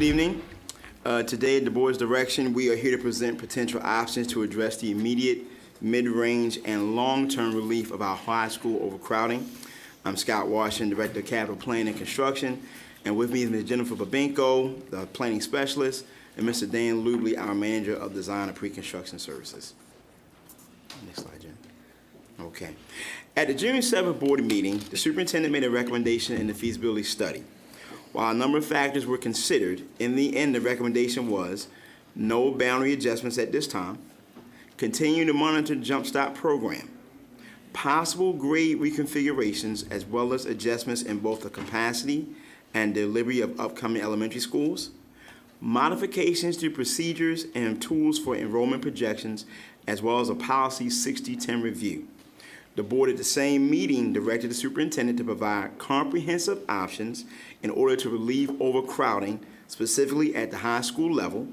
evening. Today, at the board's direction, we are here to present potential options to address the immediate, mid-range, and long-term relief of our high school overcrowding. I'm Scott Washington, Director of Capital Planning and Construction, and with me is Ms. Jennifer Babenko, the Planning Specialist, and Mr. Dan Lubley, our Manager of Design and Pre-Construction Services. Next slide, Jen. Okay. At the June 7th board meeting, the superintendent made a recommendation in the feasibility study. While a number of factors were considered, in the end, the recommendation was no boundary adjustments at this time, continue to monitor the Jump Start program, possible grade reconfigurations, as well as adjustments in both the capacity and delivery of upcoming elementary schools, modifications to procedures and tools for enrollment projections, as well as a policy 60-10 review. The board at the same meeting directed the superintendent to provide comprehensive options in order to relieve overcrowding, specifically at the high school level,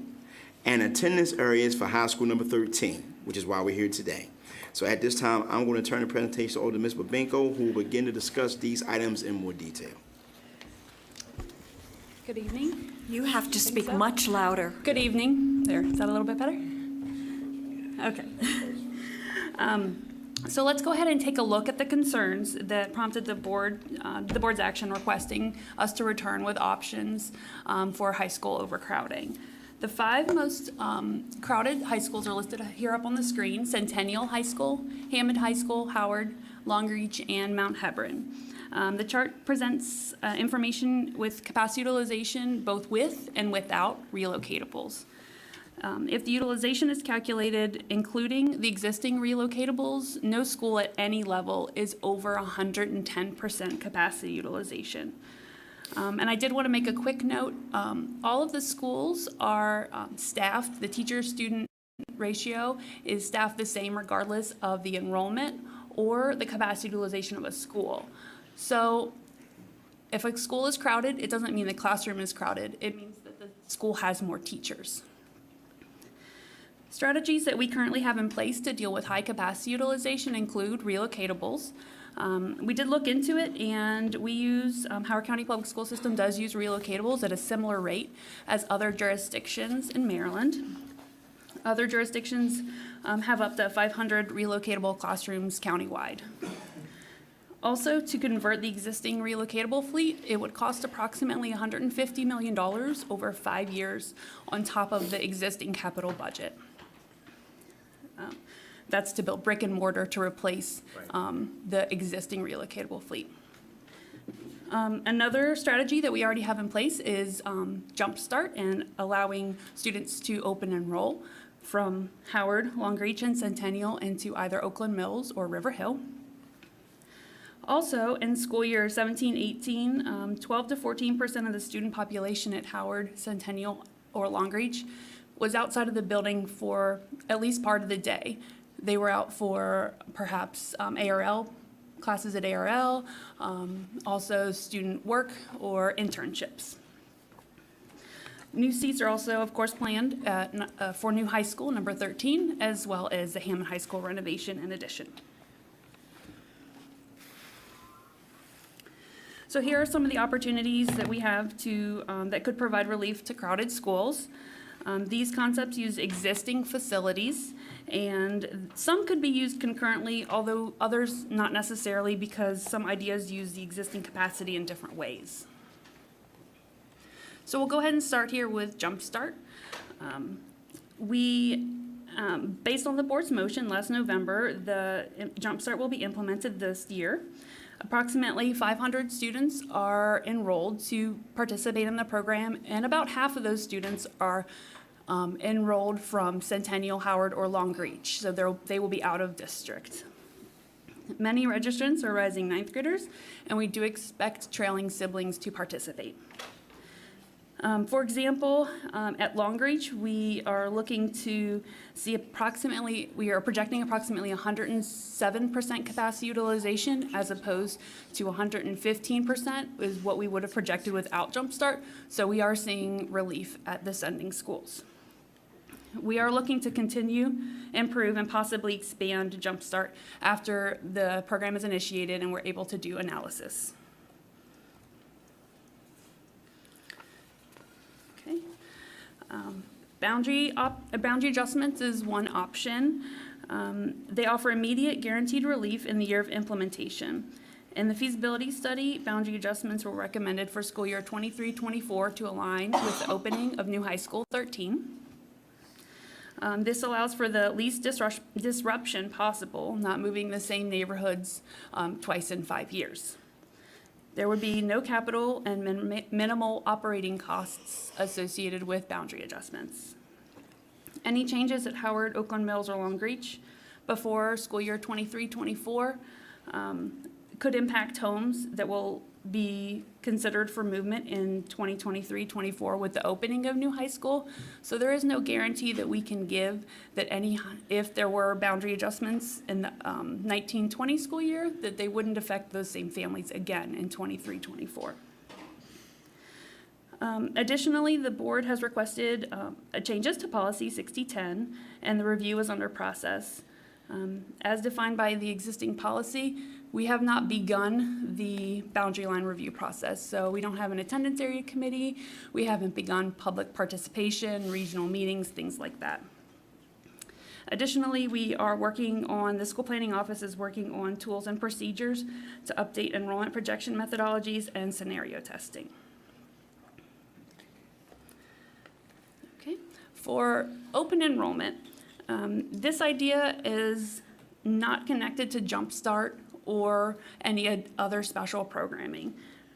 and attendance areas for high school number 13, which is why we're here today. So at this time, I'm going to turn the presentation over to Ms. Babenko, who will begin to discuss these items in more detail. Good evening. You have to speak much louder. Good evening. There, is that a little bit better? Okay. So let's go ahead and take a look at the concerns that prompted the board's action requesting us to return with options for high school overcrowding. The 5 most crowded high schools are listed here up on the screen: Centennial High School, Hammond High School, Howard, Longreach, and Mount Hebron. The chart presents information with capacity utilization both with and without relocatables. If the utilization is calculated including the existing relocatables, no school at any level is over 110% capacity utilization. And I did want to make a quick note. All of the schools are staffed. The teacher-student ratio is staffed the same regardless of the enrollment or the capacity utilization of a school. So if a school is crowded, it doesn't mean the classroom is crowded. It means that the school has more teachers. Strategies that we currently have in place to deal with high capacity utilization include relocatables. We did look into it, and we use, Howard County Public School System does use relocatables at a similar rate as other jurisdictions in Maryland. Other jurisdictions have up to 500 relocatable classrooms countywide. Also, to convert the existing relocatable fleet, it would cost approximately $150 million over 5 years on top of the existing capital budget. That's to build brick and mortar to replace the existing relocatable fleet. Another strategy that we already have in place is Jump Start and allowing students to open enroll from Howard, Longreach, and Centennial into either Oakland Mills or River Hill. Also, in school year 17-18, 12 to 14% of the student population at Howard, Centennial, or Longreach was outside of the building for at least part of the day. They were out for perhaps ARL, classes at ARL, also student work or internships. New seats are also, of course, planned at, for new high school, number 13, as well as the Hammond High School renovation in addition. So here are some of the opportunities that we have to, that could provide relief to crowded schools. These concepts use existing facilities, and some could be used concurrently, although others not necessarily, because some ideas use the existing capacity in different ways. So we'll go ahead and start here with Jump Start. Based on the board's motion last November, the Jump Start will be implemented this year. Approximately 500 students are enrolled to participate in the program, and about half of those students are enrolled from Centennial, Howard, or Longreach, so they will be out of district. Many registrants are rising 9th graders, and we do expect trailing siblings to participate. For example, at Longreach, we are looking to see we are projecting approximately 107% capacity utilization as opposed to 115% is what we would have projected without Jump Start. So we are seeing relief at the sending schools. We are looking to continue, improve, and possibly expand Jump Start after the program is initiated and we're able to do analysis. Okay. Boundary adjustments is one option. They offer immediate guaranteed relief in the year of implementation. In the feasibility study, boundary adjustments were recommended for school year 23-24 to align with the opening of new high school 13. This allows for the least disruption possible, not moving the same neighborhoods twice in 5 years. There would be no capital and minimal operating costs associated with boundary adjustments. Any changes at Howard, Oakland Mills, or Long Reach before school year 23-24 could impact homes that will be considered for movement in 2023-24 with the opening of new high school. So there is no guarantee that we can give that if there were boundary adjustments in the 19-20 school year, that they wouldn't affect those same families again in 23-24. Additionally, the board has requested changes to policy 6010, and the review is under process. As defined by the existing policy, we have not begun the boundary line review process. So we don't have an attendance area committee. We haven't begun public participation, regional meetings, things like that. Additionally, the school planning office is working on tools and procedures to update enrollment projection methodologies and scenario testing. Okay, for open enrollment, this idea is not connected to Jumpstart or any other special programming.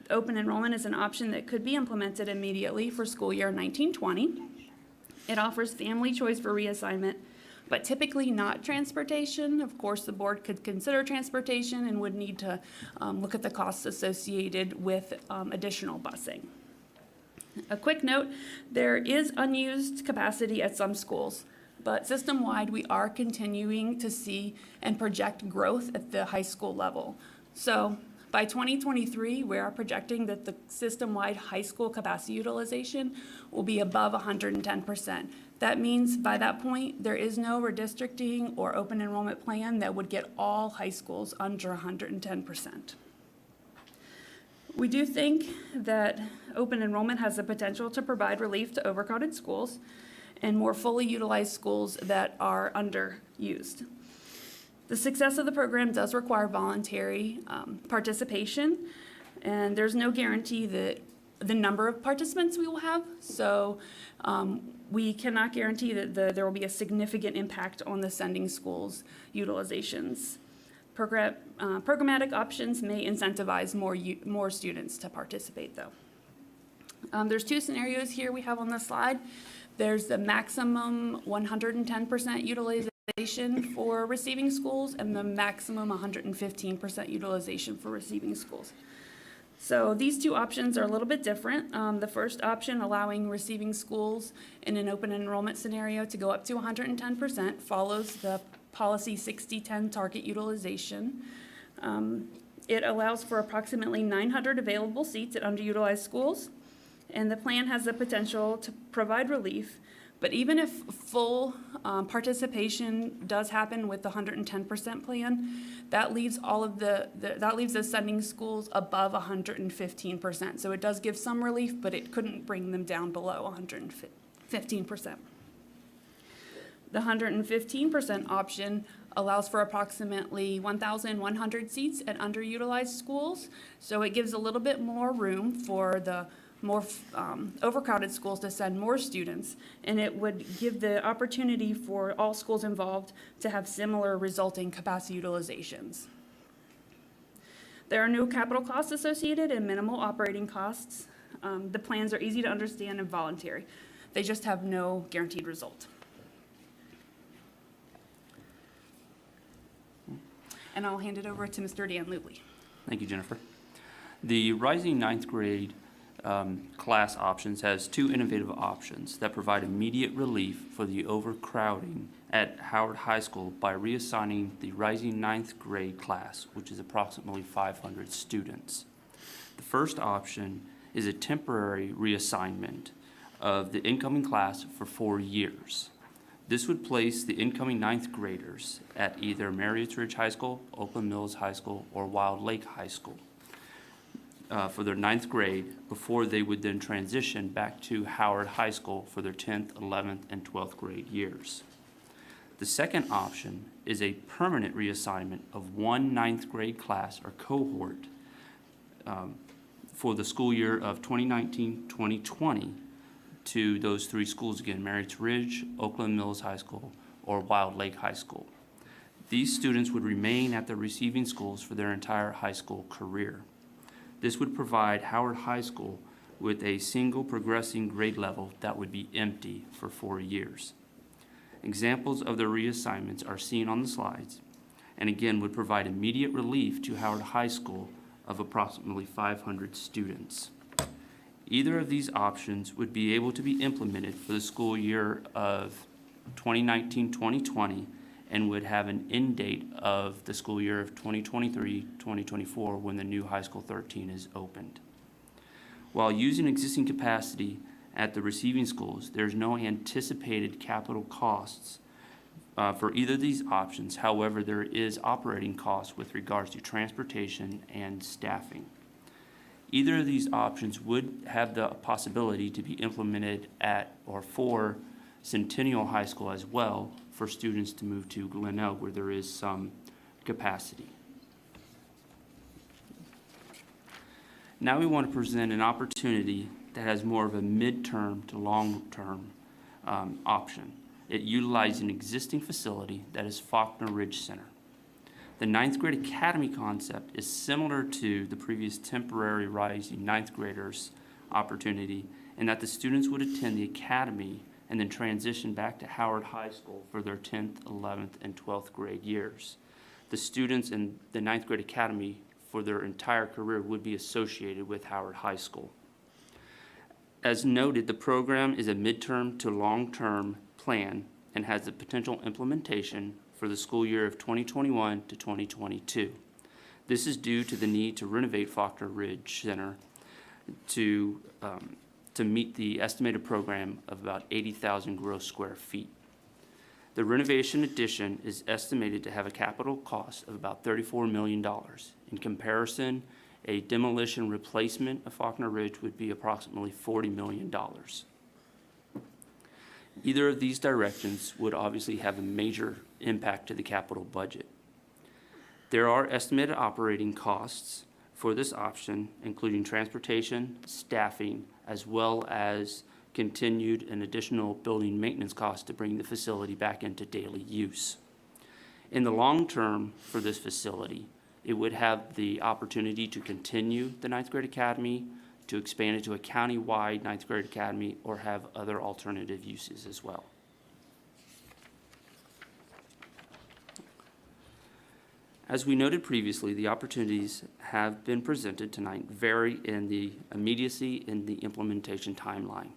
Open enrollment is an option that could be implemented immediately for school year 19-20. It offers family choice for reassignment, but typically not transportation. Of course, the board could consider transportation and would need to look at the costs associated with additional busing. A quick note, there is unused capacity at some schools, but system-wide, we are continuing to see and project growth at the high school level. So by 2023, we are projecting that the system-wide high school capacity utilization will be above 110%. That means by that point, there is no redistricting or open enrollment plan that would get all high schools under 110%. We do think that open enrollment has the potential to provide relief to overcrowded schools and more fully utilized schools that are underused. The success of the program does require voluntary participation, and there's no guarantee that the number of participants we will have, so we cannot guarantee that there will be a significant impact on the sending schools' utilizations. Programmatic options may incentivize more students to participate, though. There's two scenarios here we have on the slide. There's the maximum 110% utilization for receiving schools and the maximum 115% utilization for receiving schools. So these two options are a little bit different. The first option, allowing receiving schools in an open enrollment scenario to go up to 110%, follows the policy 6010 target utilization. It allows for approximately 900 available seats at underutilized schools, and the plan has the potential to provide relief. But even if full participation does happen with the 110% plan, that leaves the sending schools above 115%. So it does give some relief, but it couldn't bring them down below 115%. The 115% option allows for approximately 1,100 seats at underutilized schools. So it gives a little bit more room for the more overcrowded schools to send more students, and it would give the opportunity for all schools involved to have similar resulting capacity utilizations. There are no capital costs associated and minimal operating costs. The plans are easy to understand and voluntary. They just have no guaranteed result. And I'll hand it over to Mr. Dan Lubley. Thank you, Jennifer. The rising ninth grade class options has two innovative options that provide immediate relief for the overcrowding at Howard High School by reassigning the rising ninth grade class, which is approximately 500 students. The first option is a temporary reassignment of the incoming class for 4 years. This would place the incoming ninth graders at either Marriotts Ridge High School, Oakland Mills High School, or Wild Lake High School. for their 9th grade before they would then transition back to Howard High School for their 10th, 11th, and 12th grade years. The second option is a permanent reassignment of one 9th grade class or cohort for the school year of 2019-2020 to those three schools again, Marriott Ridge, Oakland Mills High School, or Wild Lake High School. These students would remain at their receiving schools for their entire high school career. This would provide Howard High School with a single progressing grade level that would be empty for 4 years. Examples of the reassignments are seen on the slides, and again would provide immediate relief to Howard High School of approximately 500 students. Either of these options would be able to be implemented for the school year of 2019-2020 and would have an end date of the school year of 2023-2024 when the new High School 13 is opened. While using existing capacity at the receiving schools, there's no anticipated capital costs for either of these options. However, there is operating costs with regards to transportation and staffing. Either of these options would have the possibility to be implemented at or for Centennial High School as well, for students to move to Glen Oak where there is some capacity. Now we want to present an opportunity that has more of a midterm to long-term option. It utilizes an existing facility that is Faulkner Ridge Center. The 9th grade academy concept is similar to the previous temporary rising 9th graders opportunity in that the students would attend the academy and then transition back to Howard High School for their 10th, 11th, and 12th grade years. The students in the 9th grade academy for their entire career would be associated with Howard High School. As noted, the program is a midterm to long-term plan and has the potential implementation for the school year of 2021 to 2022. This is due to the need to renovate Faulkner Ridge Center to meet the estimated program of about 80,000 gross square feet. The renovation addition is estimated to have a capital cost of about $34 million. In comparison, a demolition replacement of Faulkner Ridge would be approximately $40 million. Either of these directions would obviously have a major impact to the capital budget. There are estimated operating costs for this option, including transportation, staffing, as well as continued and additional building maintenance costs to bring the facility back into daily use. In the long term for this facility, it would have the opportunity to continue the 9th grade academy, to expand it to a county-wide 9th grade academy, or have other alternative uses as well. As we noted previously, the opportunities have been presented tonight vary in the immediacy in the implementation timeline.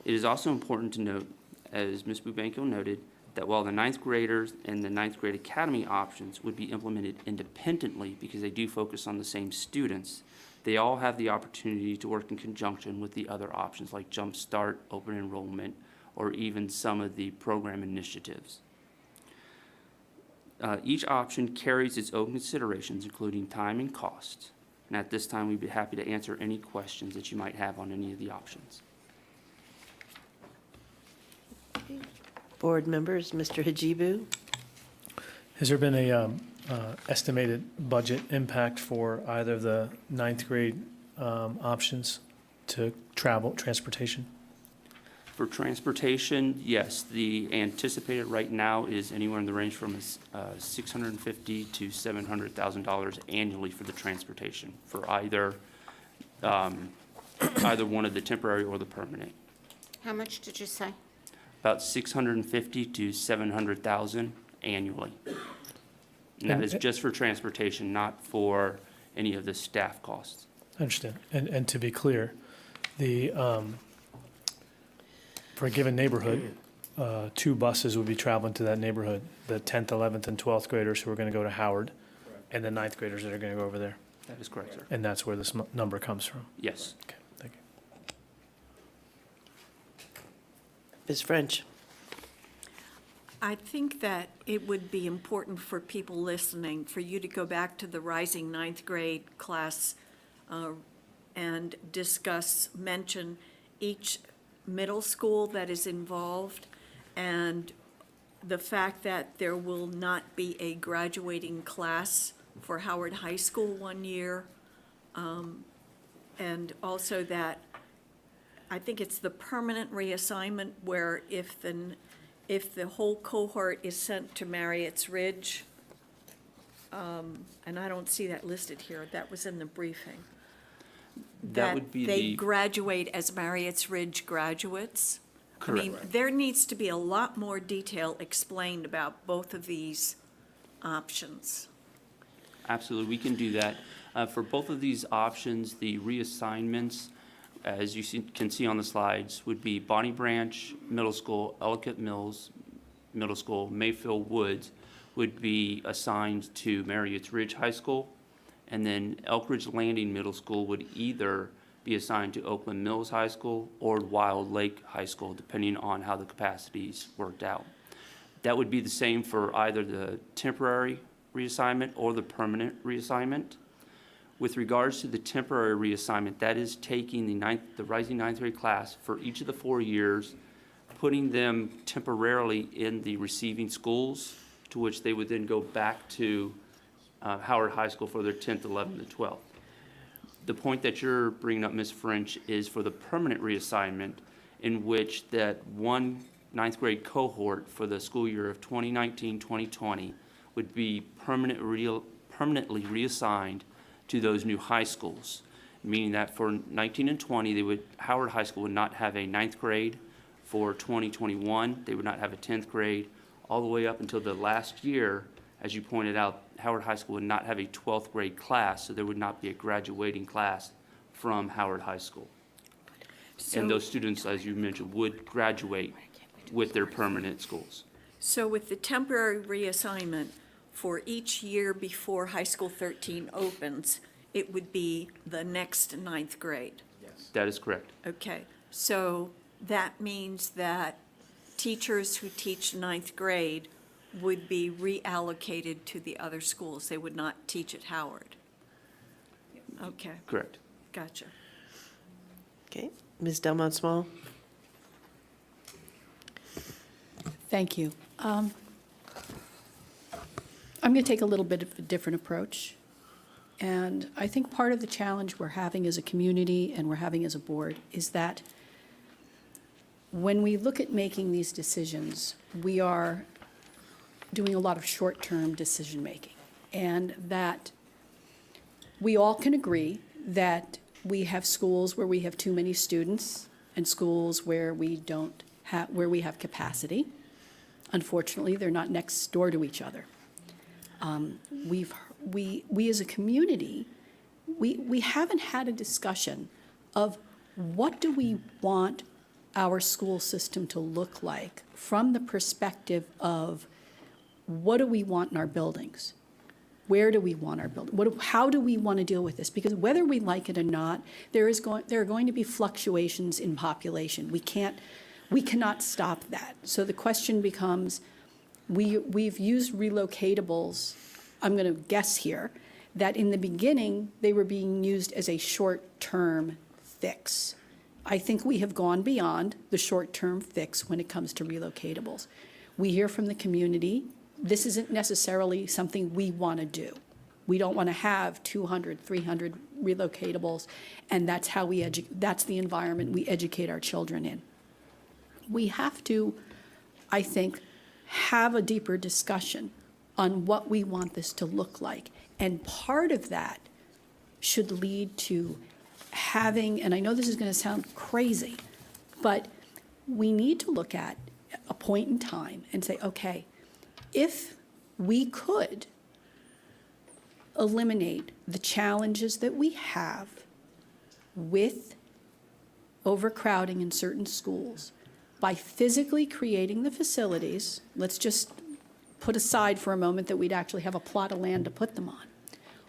It is also important to note, as Ms. Bubanko noted, that while the 9th graders and the 9th grade academy options would be implemented independently because they do focus on the same students, they all have the opportunity to work in conjunction with the other options like Jump Start, open enrollment, or even some of the program initiatives. Each option carries its own considerations, including time and cost. And at this time, we'd be happy to answer any questions that you might have on any of the options. Board members, Mr. Hajibu? Has there been a estimated budget impact for either of the 9th grade options to transportation? For transportation, yes, the anticipated right now is anywhere in the range from $650,000 to $700,000 annually for the transportation for either one of the temporary or the permanent. How much did you say? About $650,000 to $700,000 annually. And that is just for transportation, not for any of the staff costs. I understand. And to be clear, the for a given neighborhood, 2 buses would be traveling to that neighborhood, the 10th, 11th, and 12th graders who are going to go to Howard, and the 9th graders that are going to go over there. That is correct, sir. And that's where this number comes from. Yes. Okay, thank you. Ms. French? I think that it would be important for people listening, for you to go back to the rising 9th grade class and mention each middle school that is involved, and the fact that there will not be a graduating class for Howard High School one year, and also that, I think it's the permanent reassignment where if the whole cohort is sent to Marriott's Ridge, and I don't see that listed here, that was in the briefing. That would be they the, graduate as Marriott's Ridge graduates. I mean, correct. there needs to be a lot more detail explained about both of these options. Absolutely, we can do that. For both of these options, the reassignments, as you can see on the slides, would be Bonnie Branch Middle School, Ellicott Mills Middle School, Mayfield Woods would be assigned to Marriott's Ridge High School, and then Elk Ridge Landing Middle School would either be assigned to Oakland Mills High School or Wild Lake High School, depending on how the capacities worked out. That would be the same for either the temporary reassignment or the permanent reassignment. With regards to the temporary reassignment, that is taking the rising ninth grade class for each of the 4 years, putting them temporarily in the receiving schools, to which they would then go back to Howard High School for their 10th, 11th, and 12th. The point that you're bringing up, Ms. French, is for the permanent reassignment, in which that one ninth grade cohort for the school year of 2019-2020 would be permanently reassigned to those new high schools, meaning that for 19 and 20, Howard High School would not have a ninth grade. For 2021, they would not have a 10th grade, all the way up until the last year. As you pointed out, Howard High School would not have a 12th grade class, so there would not be a graduating class from Howard High School. And those students, as you mentioned, would graduate with their permanent schools. So with the temporary reassignment, for each year before high school 13 opens, it would be the next ninth grade. That is correct. Okay, so that means that teachers who teach ninth grade would be reallocated to the other schools. They would not teach at Howard. Okay, Correct. gotcha. Okay, Ms. Delmont Small? Thank you. I'm going to take a little bit of a different approach. And I think part of the challenge we're having as a community and we're having as a board is that when we look at making these decisions, we are doing a lot of short-term decision-making. And that we all can agree that we have schools where we have too many students and schools where we don't have, where we have capacity. Unfortunately, they're not next door to each other. We as a community, we haven't had a discussion of what do we want our school system to look like from the perspective of what do we want in our buildings? Where do we want our building? How do we want to deal with this? Because whether we like it or not, there are going to be fluctuations in population. We cannot stop that. So the question becomes, we've used relocatables, I'm going to guess here, that in the beginning, they were being used as a short-term fix. I think we have gone beyond the short-term fix when it comes to relocatables. We hear from the community, this isn't necessarily something we want to do. We don't want to have 200, 300 relocatables, and that's how that's the environment we educate our children in. We have to, I think, have a deeper discussion on what we want this to look like. And part of that should lead to having, and I know this is going to sound crazy, but we need to look at a point in time and say, okay, if we could eliminate the challenges that we have with overcrowding in certain schools by physically creating the facilities, let's just put aside for a moment that we'd actually have a plot of land to put them on.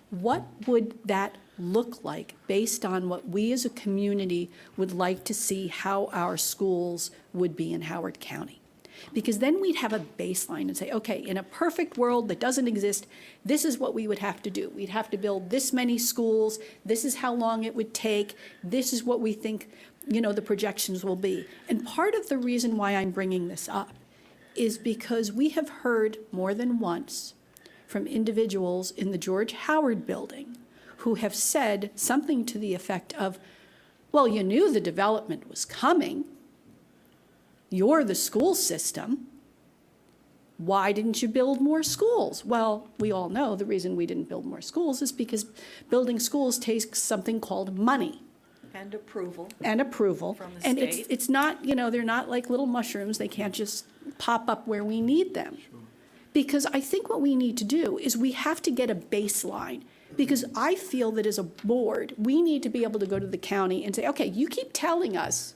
What would that look like based on what we as a community would like to see how our schools would be in Howard County? Because then we'd have a baseline and say, okay, in a perfect world that doesn't exist, this is what we would have to do. We'd have to build this many schools, this is how long it would take, this is what we think, the projections will be. And part of the reason why I'm bringing this up is because we have heard more than once from individuals in the George Howard building who have said something to the effect of, well, you knew the development was coming. You're the school system. Why didn't you build more schools? Well, we all know the reason we didn't build more schools is because building schools takes something called money. And approval. And approval. From the And state. it's not, they're not like little mushrooms. They can't just pop up where we need them. Because I think what we need to do is we have to get a baseline. Because I feel that as a board, we need to be able to go to the county and say, okay, you keep telling us,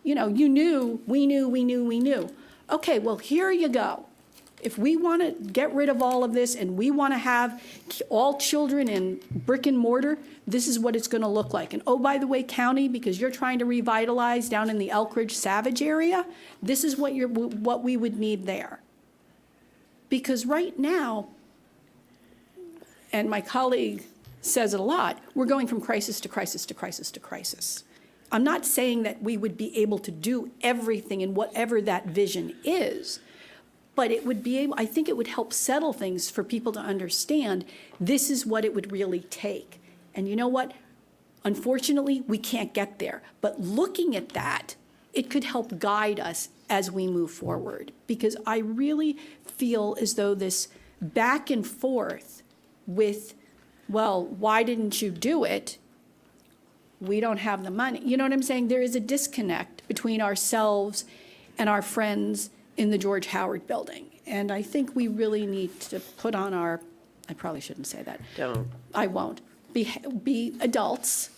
you knew, we knew. Okay, well, here you go. If we want to get rid of all of this and we want to have all children in brick and mortar, this is what it's going to look like. And oh, by the way, county, because you're trying to revitalize down in the Elk Ridge Savage area, this is what we would need there. Because right now, and my colleague says it a lot, we're going from crisis to crisis to crisis to crisis. I'm not saying that we would be able to do everything in whatever that vision is, but I think it would help settle things for people to understand this is what it would really take. And you know what? Unfortunately, we can't get there. But looking at that, it could help guide us as we move forward. Because I really feel as though this back and forth with, well, why didn't you do it? We don't have the money. You know what I'm saying? There is a disconnect between ourselves and our friends in the George Howard building. And I think we really need to put on I probably shouldn't say that. Don't. I won't. Be adults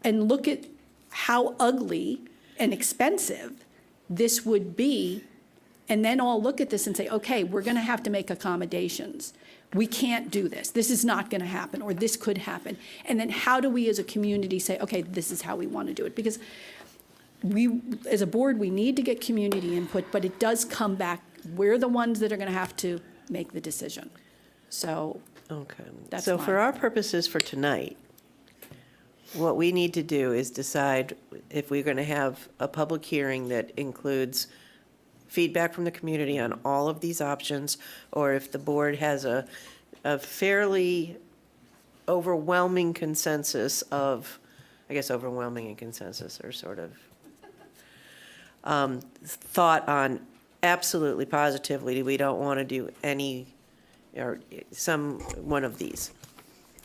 and look at how ugly and expensive this would be, and then all look at this and say, okay, we're going to have to make accommodations. We can't do this. This is not going to happen, or this could happen. And then how do we as a community say, okay, this is how we want to do it? Because we, as a board, we need to get community input, but it does come back. We're the ones that are going to have to make the decision. So Okay. That's So for fine. our purposes for tonight, what we need to do is decide if we're going to have a public hearing that includes feedback from the community on all of these options, or if the board has a fairly overwhelming consensus of, I guess overwhelming and consensus are sort of thought on absolutely positively, we don't want to do any, or one of these.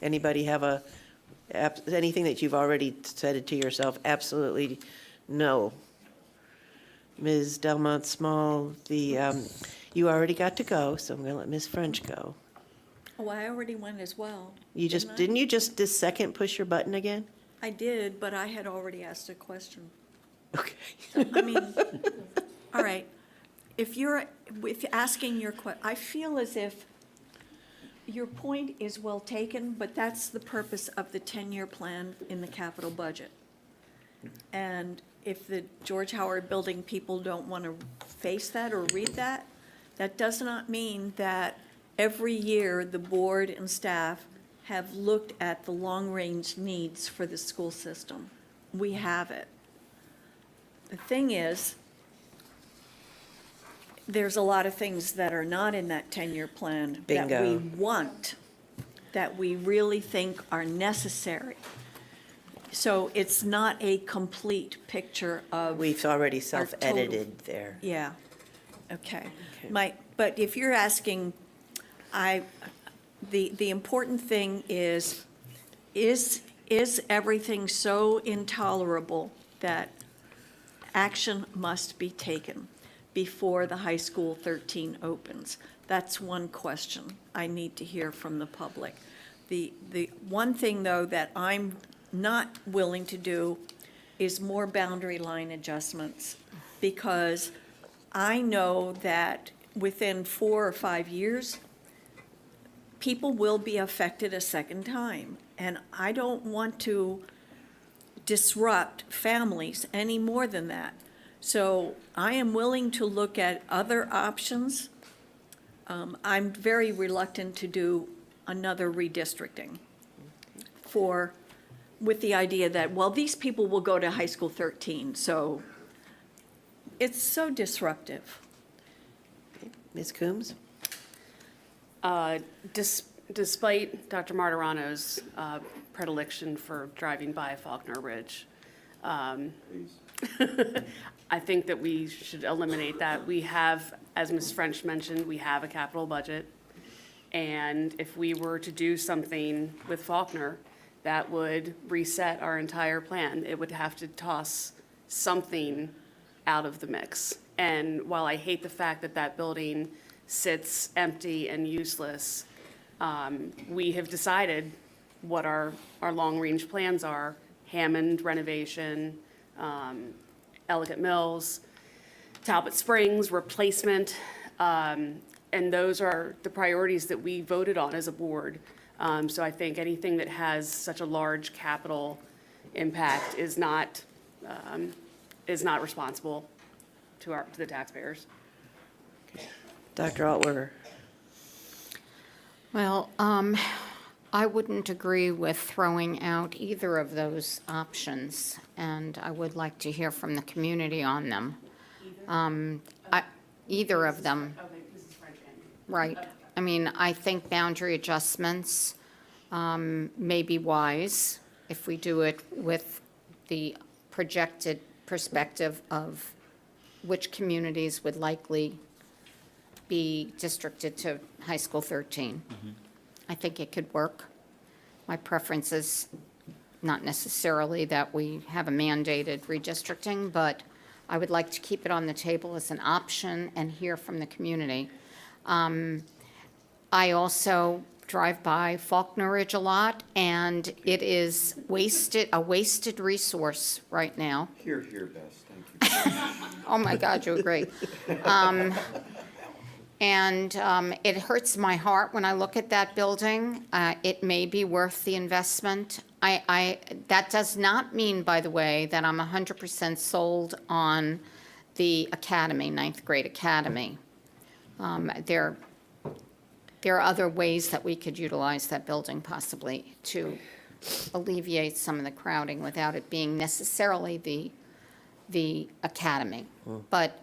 Anybody have anything that you've already said it to yourself, absolutely no? Ms. Delmont Small, you already got to go, so I'm going to let Ms. French go. Oh, I already went as well. Didn't you just this second push your button again? I did, but I had already asked a question. Okay. I mean, all right, if asking your question, I feel as if your point is well taken, but that's the purpose of the 10-year plan in the capital budget. And if the George Howard Building people don't want to face that or read that, that does not mean that every year the board and staff have looked at the long-range needs for the school system. We have it. The thing is, there's a lot of things that are not in that 10-year plan that we Bingo. want, that we really think are necessary. So it's not a complete picture of. We've already our total- self-edited there. Yeah, okay. Okay. But if you're asking, the important thing is everything so intolerable that action must be taken before the high school 13 opens? That's one question I need to hear from the public. The one thing, though, that I'm not willing to do is more boundary line adjustments, because I know that within 4 or 5 years, people will be affected a second time. And I don't want to disrupt families any more than that. So I am willing to look at other options. I'm very reluctant to do another redistricting with the idea that, well, these people will go to high school 13, so it's so disruptive. Ms. Coombs? Despite Dr. Martirano's predilection for driving by Faulkner Ridge, I think that we should eliminate that. We have, as Ms. French mentioned, we have a capital budget. And if we were to do something with Faulkner, that would reset our entire plan. It would have to toss something out of the mix. And while I hate the fact that that building sits empty and useless, we have decided what our long-range plans are: Hammond renovation, Ellicott Mills, Talbot Springs replacement, and those are the priorities that we voted on as a board. So I think anything that has such a large capital impact is not responsible to the taxpayers. Dr. Altwerter? Well, I wouldn't agree with throwing out either of those options, and I would like to hear from the community on them. Either of them. Okay, this is French. Right. I mean, I think boundary adjustments may be wise if we do it with the projected perspective of which communities would likely be districted to high school 13. I think it could work. My preference is not necessarily that we have a mandated redistricting, but I would like to keep it on the table as an option and hear from the community. I also drive by Faulkner Ridge a lot, and it is a wasted resource right now. Here, Bess, thank you. Oh, my God, you agree. And it hurts my heart when I look at that building. It may be worth the investment. That does not mean, by the way, that I'm 100% sold on the academy, ninth grade academy. There are other ways that we could utilize that building possibly to alleviate some of the crowding without it being necessarily the academy. But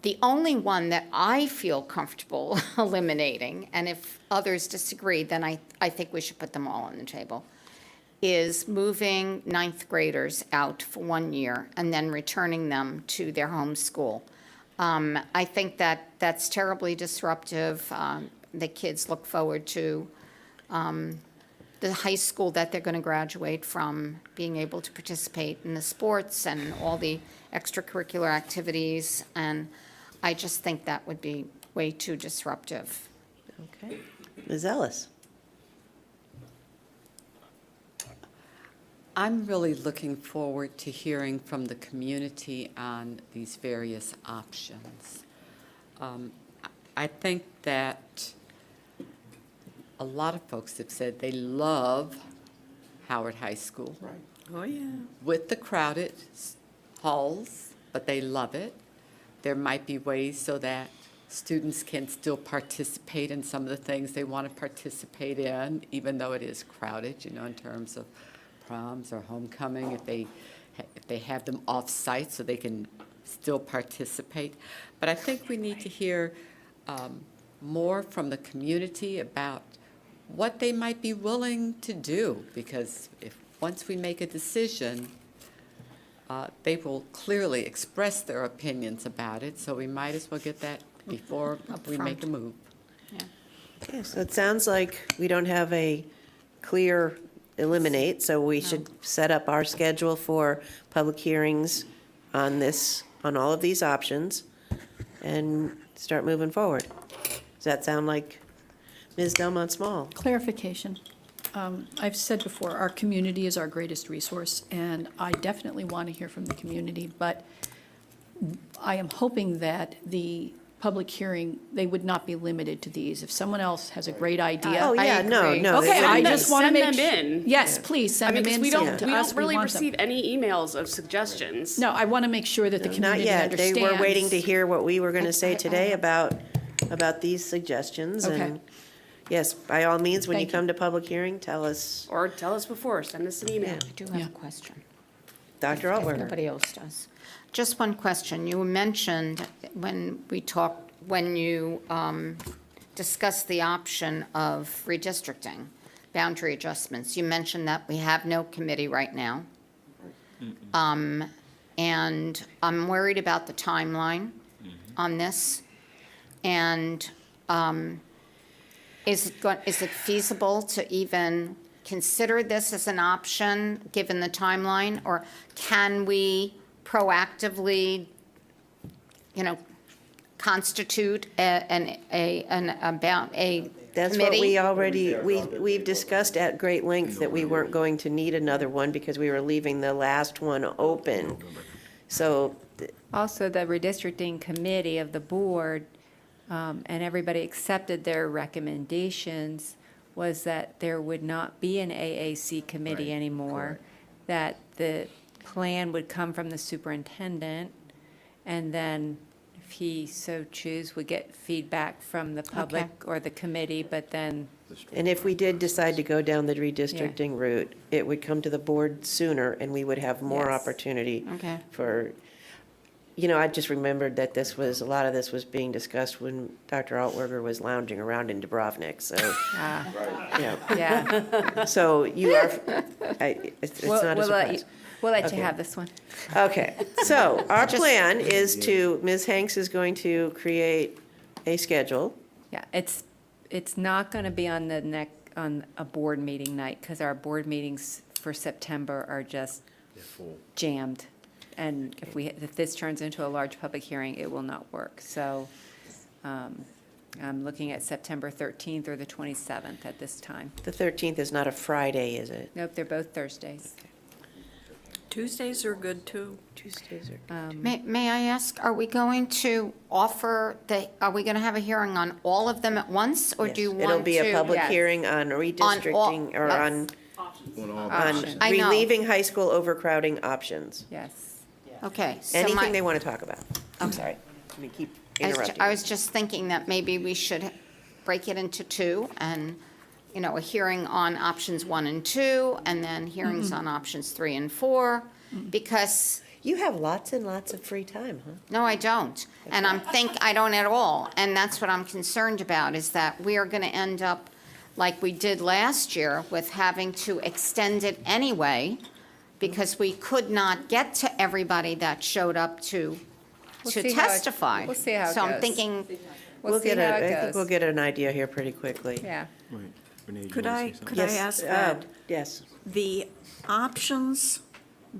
the only one that I feel comfortable eliminating, and if others disagree, then I think we should put them all on the table, is moving ninth graders out for 1 year and then returning them to their home school. I think that's terribly disruptive. The kids look forward to the high school that they're going to graduate from, being able to participate in the sports and all the extracurricular activities, and I just think that would be way too disruptive. Okay. Ms. Ellis? I'm really looking forward to hearing from the community on these various options. I think that a lot of folks have said they love Howard High School. Right. Oh, yeah. With the crowded halls, but they love it. There might be ways so that students can still participate in some of the things they want to participate in, even though it is crowded, in terms of proms or homecoming, if they have them off-site so they can still participate. But I think we need to hear more from the community about what they might be willing to do, because once we make a decision, they will clearly express their opinions about it, so we might as well get that before we make a move. Okay, so it sounds like we don't have a clear eliminate, so we should set up our schedule for public hearings on all of these options and start moving forward. Does that sound like Ms. Delmont Small? Clarification. I've said before, our community is our greatest resource, and I definitely want to hear from the community, but I am hoping that the public hearing, they would not be limited to these. If someone else has a great idea. Oh, yeah, no, agree. no. Okay, I just want to Send make. them in. Yes, please, I send mean, them because in, we send don't, them we to us, don't we really want them. receive any emails of suggestions. No, I want to make sure that the Not community yet. understands. They were waiting to hear what we were going to say today about these suggestions. Okay. And yes, by all means, when you Thank you. come to public hearing, tell us, Or tell us before, send us an email. I do have Yeah. a question. Dr. If Altwerger. nobody else does. Just one question. You mentioned when you discussed the option of redistricting, boundary adjustments, you mentioned that we have no committee right now. And I'm worried about the timeline on this. And is it feasible to even consider this as an option, given the timeline? Or can we proactively, constitute a That's what we committee? already, we've discussed at great length that we weren't going to need another one because we were leaving the last one open. So, Also, the redistricting committee of the board, and everybody accepted their recommendations, was that there would not be an AAC committee anymore, that the plan would come from the superintendent, and then if he so choose, would get feedback from the public or the committee, but then, and if we did decide to go down the redistricting route, it would come to the board sooner and we would have more Yes. opportunity Okay. for, I just remembered that a lot of this was being discussed when Dr. Altwerger was lounging around in Dubrovnik, so, yeah. yeah. So you are, it's not a surprise. We'll let Okay. you have this one. Okay, so our plan is Ms. Hanks is going to create a schedule. Yeah, it's not going to be on on a board meeting night, because our board meetings for September are just jammed. And if this turns into a large public hearing, it will not work. So I'm looking at September 13th or the 27th at this time. The 13th is not a Friday, is it? Nope, they're both Thursdays. Tuesdays are good, too. Tuesdays are. May I ask, are we going to are we going to have a hearing on all of them at once? Or do you Yes, want to? it'll be a public Yes. hearing on redistricting, or on Options. I know. relieving high school overcrowding options. Yes. Okay. so Anything they want to talk about. I'm sorry, let me keep interrupting. I was just thinking that maybe we should break it into two, and, a hearing on options 1 and 2, and then hearings on options 3 and 4, because, You have lots and lots of free time, huh? no, I don't. And I don't at all. And that's what I'm concerned about, is that we are going to end up like we did last year with having to extend it anyway, because we could not get to everybody that showed up to We'll see how it- testify. we'll see how it So I'm goes. thinking, We'll see how I it think goes. we'll get an idea here pretty quickly. Yeah. Could I Yes, ask that Yes. the options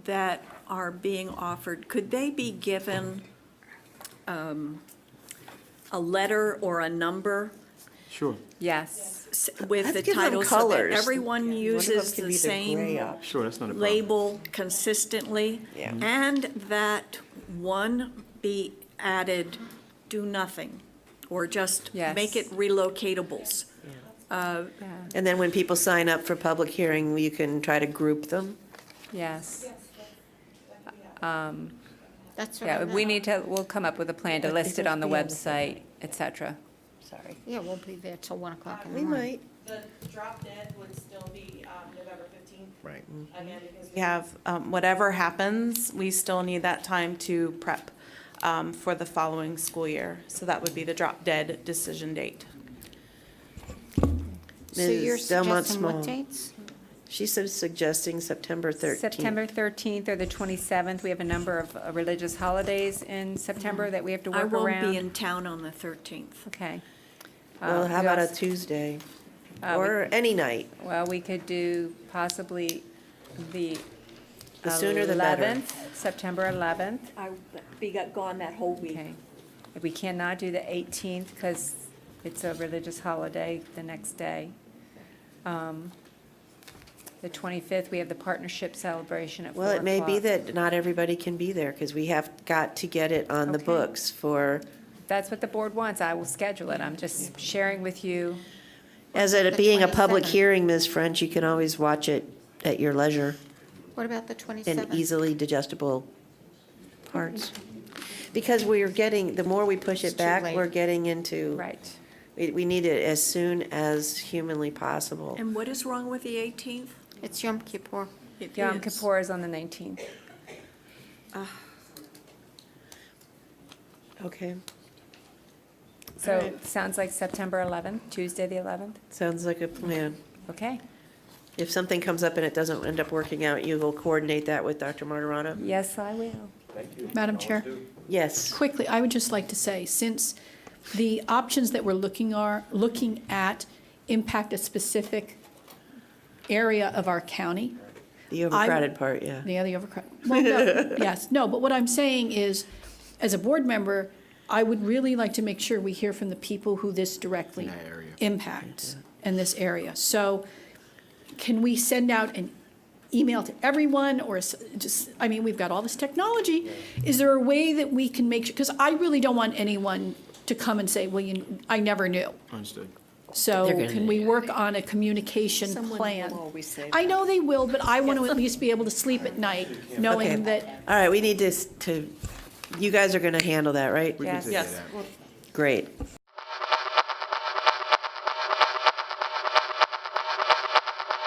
that are being offered, could they be given a letter or a number Sure, Yes. with Let's the give them title so that colors. everyone One of them uses could the be the gray same option. sure, that's not a problem. label consistently? Yeah. And that one be added, do nothing, or just Yes. make it relocatables. And then when people sign up for public hearing, you can try to group them. Yes. that's what I Yeah, we meant. we'll come up with a plan to But list it it on the must be on the website, et cetera. Sorry. Yeah, we'll be there till 1 o'clock in the We morning. might. The drop dead would still be November 15th. Right. Again, because we have, whatever happens, we still need that time to prep for the following school year. So that would be the drop dead decision date. So you're Ms. Delmont suggesting what Small. dates? She's suggesting September 13th. September 13th or the 27th, we have a number of religious holidays in September that we have to I work won't around. be in town on the 13th. Okay. Well, how we about a also- Tuesday? we- Or any night? Well, we could do possibly the The sooner the better. 11th, September 11th. I'll be gone that whole week. Okay. If we cannot do the 18th because it's a religious holiday the next day. The 25th, we have the partnership celebration at 4 Well, o'clock. it may be that not everybody can be there because we have got to get it on the Okay. books for that's what the board wants, I will schedule it. I'm just sharing with you. As it The being a public 27th. hearing, Ms. French, you can always watch it at your leisure What about the in 27th? easily digestible parts. Because we're getting, the more we push It's it too back, late. we're getting into, Right. we need it as soon as humanly possible. And what is wrong with the 18th? It's Yom Kippur. It Yom is. Kippur is on the 19th. Okay, So Alright. it sounds like September 11th, Tuesday, the 11th? sounds like a plan. Okay. If something comes up and it doesn't end up working out, you will coordinate that with Dr. Martirano? Yes, I will. Madam Chair? Yes. Quickly, I would just like to say, since the options that we're looking at impact a specific area of our county, The overcrowded part, yeah. the other overcrowded, well, no, yes, no, but what I'm saying is, as a board member, I would really like to make sure we hear from the people who this directly that area. impacts in this area. So can we send out an email to everyone, or just, I mean, we've got all this technology. Is there a way that we can make sure, because I really don't want anyone to come and say, well, I never knew. Understood. So They're gonna- can we work on a communication Someone plan? will always say I that. know they will, but I want to at least be able to sleep at night, knowing Okay. that All right, we need to, you guys are going to handle that, right? We can Yes. take Yes. that out. Great.